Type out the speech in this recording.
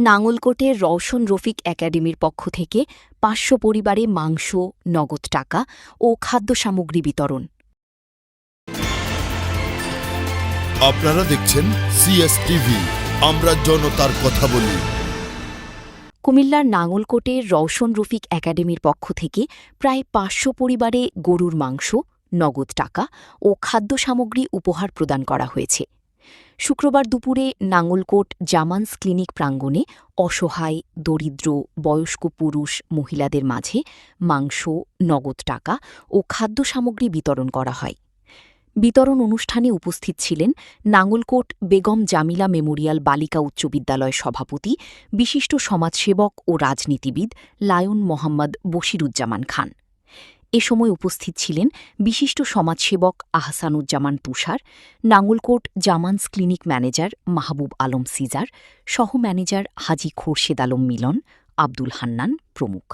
নাঙ্গলকোটের রওশন রফিক একাডেমির পক্ষ থেকে ৫০০ পরিবারে মাংস, নগদ টাকা ও খাদ্য সামগ্রী বিতরণ। আপনারা দেখছেন সিএসটিভি, আমরা জনতার কথা বলি। কুমিল্লার নাঙ্গলকোটের রওশন রফিক একাডেমির পক্ষ থেকে প্রায় ৫০০ পরিবারে গরুর মাংস, নগদ টাকা ও খাদ্য সামগ্রী উপহার প্রদান করা হয়েছে। শুক্রবার দুপুরে নাঙ্গলকোট জামানস ক্লিনিক প্রাঙ্গণে অসহায়, দরিদ্র, বয়স্ক পুরুষ, মহিলাদের মাঝে মাংস, নগদ টাকা ও খাদ্য সামগ্রী বিতরণ করা হয়। বিতরণ অনুষ্ঠানে উপস্থিত ছিলেন নাঙ্গলকোট বেগম জামিলা মেমোরিয়াল বালিকা উচ্চ বিদ্যালয় সভাপতি, বিশিষ্ট সমাজসেবক ও রাজনীতিবিদ লায়ন মোহাম্মদ বশিরুজ্জামান খান। এ সময় উপস্থিত ছিলেন বিশিষ্ট সমাজসেবক আহসানুজ্জামান তুষার, Nangalkot Zaman's clinic manager Mahbub Alam caesar, সহ ম্যানেজার হাজী খোরশেদ আলম মিলন, আব্দুল হান্নান প্রমুখ।